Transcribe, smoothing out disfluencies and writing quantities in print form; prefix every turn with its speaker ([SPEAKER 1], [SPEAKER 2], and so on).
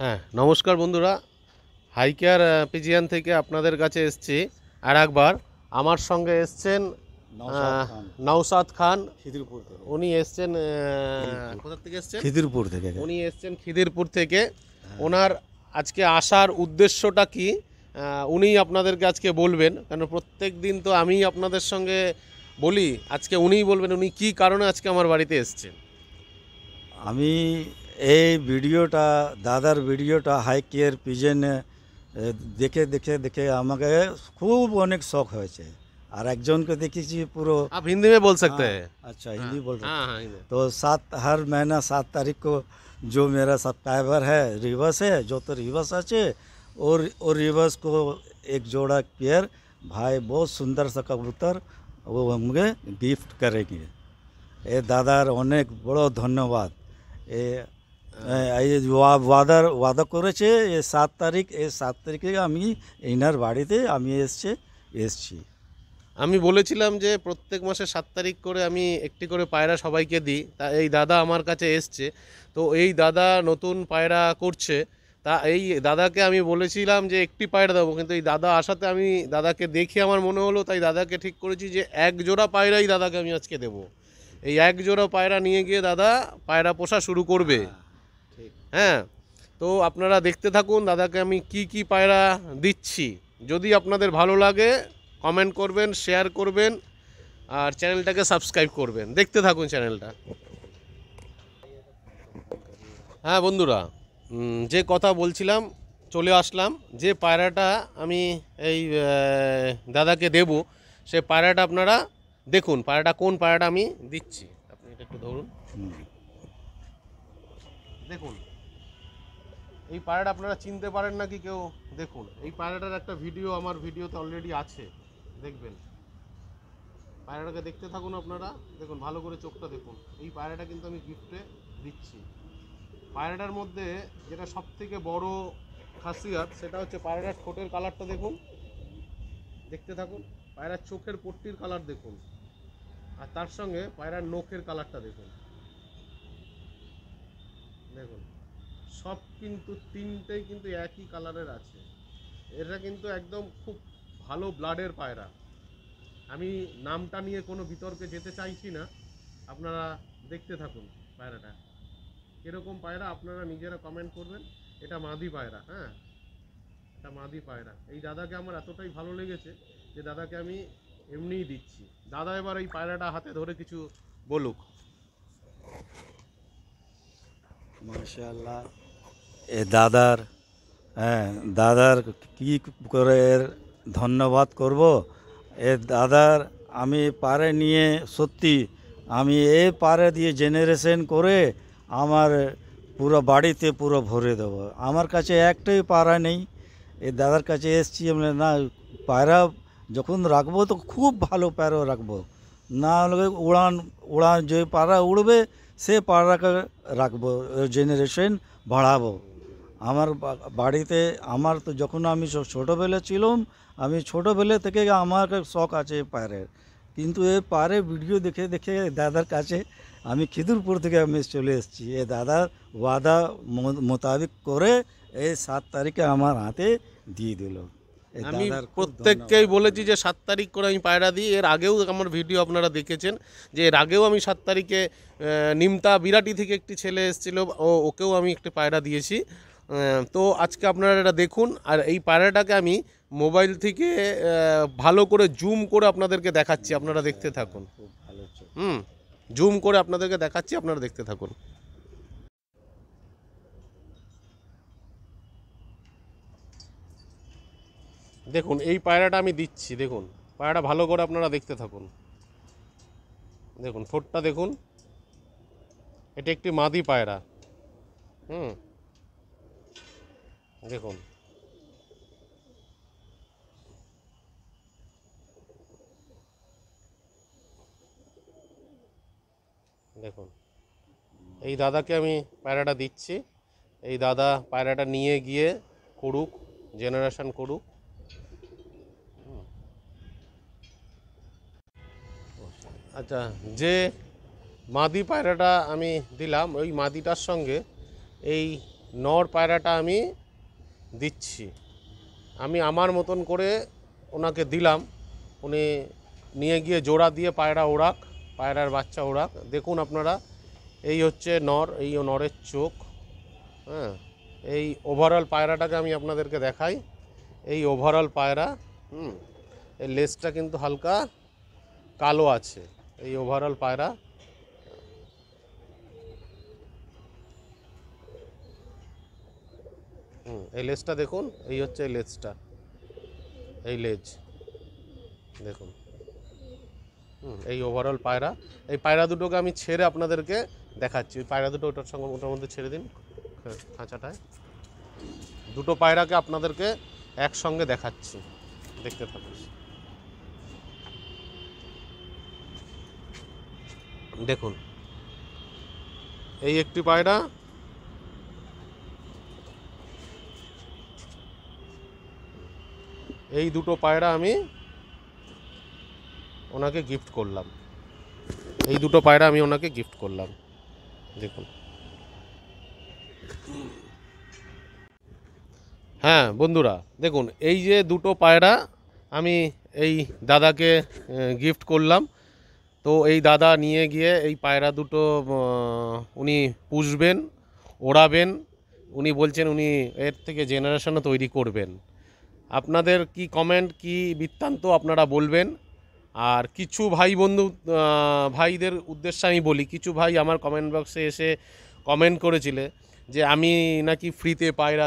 [SPEAKER 1] হ্যাঁ, নমস্কার বন্ধুরা। হাই কেয়ার পিজিয়ান থেকে আপনাদের কাছে এসেছি আর একবার। আমার সঙ্গে এসছেন নওশাদ খান।
[SPEAKER 2] খিদিরপুর থেকে।
[SPEAKER 1] উনি এসছেন কোথা থেকে এসছেন?
[SPEAKER 2] খিদিরপুর থেকে।
[SPEAKER 1] উনি এসছেন খিদিরপুর থেকে। ওনার আজকে আসার উদ্দেশ্যটা কি উনিই আপনাদেরকে আজকে বলবেন, কারণ প্রত্যেক দিন তো আমি আপনাদের সঙ্গে বলি, আজকে উনিই বলবেন উনি কী কারণে আজকে আমার বাড়িতে এসছেন।
[SPEAKER 2] আমি এই ভিডিওটা দাদার ভিডিওটা হাই কেয়ার পিজেন দেখে দেখে দেখে আমাকে খুব অনেক শখ হয়েছে। আর একজনকে দেখেছি পুরো।
[SPEAKER 1] आप हिंदी में बोल सकते हैं।
[SPEAKER 2] अच्छा, हिंदी बोल रहे
[SPEAKER 1] हाँ हाँ हिंदी।
[SPEAKER 2] तो हर महीना 7 तारीख को जो मेरा सब्सक्राइबर है रिवर्स है, जो तो रिवर्स আছে और रिवर्स को एक जोड़ा पेयर भाई बहुत सुंदर सा कबूतर वो हमके गिफ्ट करेंगे। ये दादार অনেক বড় ধন্যবাদ। এই ওয়াদা করেছে এই 7 তারিখ, এই 7 তারিখে আমি এনার বাড়িতে আমি এসছি।
[SPEAKER 1] আমি বলেছিলাম যে প্রত্যেক মাসে 7 তারিখ করে আমি একটি করে পায়রা সবাইকে দিই, তা এই দাদা আমার কাছে এসছে। তো এই দাদা নতুন পায়রা করছে, তা এই দাদাকে আমি বলেছিলাম যে একটি পায়রা দেবো, কিন্তু এই দাদা আসাতে আমি দাদাকে দেখে আমার মনে হলো, তাই দাদাকে ঠিক করেছি যে এক জোড়া পায়রাই দাদাকে আমি আজকে দেবো। এই এক জোড়া পায়রা নিয়ে গিয়ে দাদা পায়রা পোষা শুরু করবে। হ্যাঁ, তো আপনারা দেখতে থাকুন দাদাকে আমি কি কি পায়রা দিচ্ছি। যদি আপনাদের ভালো লাগে কমেন্ট করবেন, শেয়ার করবেন আর চ্যানেলটাকে সাবস্ক্রাইব করবেন। দেখতে থাকুন চ্যানেলটা। হ্যাঁ বন্ধুরা, যে কথা বলছিলাম চলে আসলাম। যে পায়রাটা আমি এই দাদাকে দেব, সে পায়রাটা আপনারা দেখুন। পায়রাটা কোন পায়রাটা আমি দিচ্ছি, আপনি এটা একটু ধরুন। দেখুন এই পায়রাটা আপনারা চিনতে পারেন নাকি কেউ, দেখুন। এই পায়রাটার একটা ভিডিও আমার ভিডিওতে অলরেডি আছে, দেখবেন। পায়রাটাকে দেখতে থাকুন আপনারা, দেখুন ভালো করে চোখটা দেখুন। এই পায়রাটা কিন্তু আমি গিফটে দিচ্ছি। পায়রাটার মধ্যে যেটা সব থেকে বড় খাসিয়াত সেটা হচ্ছে পায়রাটার ঠোঁটের কালারটা দেখুন, দেখতে থাকুন। পায়রার চোখের পট্টির কালার দেখুন, আর তার সঙ্গে পায়রার নখের কালারটা দেখুন। দেখুন সব কিন্তু তিনটেই কিন্তু একই কালারের আছে। এটা কিন্তু একদম খুব ভালো ব্লাডের পায়রা। আমি নামটা নিয়ে কোনো বিতর্কে যেতে চাইছি না, আপনারা দেখতে থাকুন পায়রাটা কীরকম পায়রা, আপনারা নিজেরা কমেন্ট করবেন। এটা মাদি পায়রা, হ্যাঁ এটা মাদি পায়রা। এই দাদাকে আমার এতটাই ভালো লেগেছে যে দাদাকে আমি এমনিই দিচ্ছি। দাদা এবার এই পায়রাটা হাতে ধরে কিছু বলুক।
[SPEAKER 2] মাশাআল্লাহ, এ দাদার কি করে এর ধন্যবাদ করব। এ দাদার আমি পারে নিয়ে সত্যি আমি এ পারে দিয়ে জেনারেশন করে আমার পুরো বাড়িতে পুরো ভরে দেবো। আমার কাছে একটাই পায়রা নেই, এই দাদার কাছে এসছি। আমরা না পায়রা যখন রাখবো তো খুব ভালো পায়রা রাখবো, না হলে উড়ান যে পায়রা উড়বে সে পায়রাকে রাখবো, জেনারেশন বাড়াবো। আমার বাড়িতে আমার তো যখন আমি ছোটোবেলা ছিলাম, আমি ছোটোবেলা থেকে আমার শখ আছে পায়রের, কিন্তু এই পায়রে ভিডিও দেখে দেখে দাদার কাছে আমি খিদিরপুর থেকে আমি চলে এসেছি। এ দাদার ওয়াদা মোতাবেক করে এই 7 তারিখে আমার হাতে দিয়ে দিল।
[SPEAKER 1] আমি প্রত্যেককেই বলেছি যে 7 তারিখ করে আমি পায়রা দিই। এর আগেও আমার ভিডিও আপনারা দেখেছেন যে এর আগেও আমি 7 তারিখে নিমতা বিরাটি থেকে একটি ছেলে এসেছিল, ওকেও আমি একটি পায়রা দিয়েছি। তো আজকে আপনারা এটা দেখুন। আর এই পায়রাটাকে আমি মোবাইল থেকে ভালো করে জুম করে আপনাদেরকে দেখাচ্ছি, আপনারা দেখতে থাকুন। জুম করে আপনাদেরকে দেখাচ্ছি, আপনারা দেখতে থাকুন। দেখুন এই পায়রাটা আমি দিচ্ছি, দেখুন পায়রাটা ভালো করে আপনারা দেখতে থাকুন। দেখুন ঠোঁটটা দেখুন, এটা একটি মাদি পায়রা। দেখুন দেখুন এই দাদাকে আমি পায়রাটা দিচ্ছি। এই দাদা পায়রাটা নিয়ে গিয়ে করুক, জেনারেশন করুক। আচ্ছা, যে মাদি পায়রাটা আমি দিলাম ওই মাদিটার সঙ্গে এই নর পায়রাটা আমি দিচ্ছি। আমি আমার মতন করে ওনাকে দিলাম, উনি নিয়ে গিয়ে জোড়া দিয়ে পায়রা ওড়াক, পায়রার বাচ্চা ওড়াক। দেখুন আপনারা, এই হচ্ছে নর, এই নরের চোখ। হ্যাঁ, এই ওভারঅল পায়রাটাকে আমি আপনাদেরকে দেখাই। এই ওভারঅল পায়রা, এই লেজটা কিন্তু হালকা কালো আছে। এই ওভারঅল পায়রা, এই লেজটা দেখুন, এই হচ্ছে এই লেজটা, এই লেজ দেখুন। এই ওভারঅল পায়রা, এই পায়রা দুটোকে আমি ছেড়ে আপনাদেরকে দেখাচ্ছি। ওই পায়রা দুটো ওটার সঙ্গে ওটার মধ্যে ছেড়ে দিন খাঁচাটায়। দুটো পায়রাকে আপনাদেরকে একসঙ্গে দেখাচ্ছি, দেখতে থাকুন। দেখুন, এই একটি পায়রা, এই দুটো পায়রা আমি ওনাকে গিফট করলাম। এই দুটো পায়রা আমি ওনাকে গিফট করলাম, দেখুন। হ্যাঁ বন্ধুরা, দেখুন এই যে দুটো পায়রা আমি এই দাদাকে গিফট করলাম। তো এই দাদা নিয়ে গিয়ে এই পায়রা দুটো উনি পুষবেন, ওড়াবেন। উনি বলছেন উনি এর থেকে জেনারেশনও তৈরি করবেন। আপনাদের কি কমেন্ট, কি বৃত্তান্ত আপনারা বলবেন। আর কিছু ভাই বন্ধু ভাইদের উদ্দেশ্যে আমি বলি, কিছু ভাই আমার কমেন্ট বক্সে এসে কমেন্ট করেছিলে যে আমি নাকি ফ্রিতে পায়রা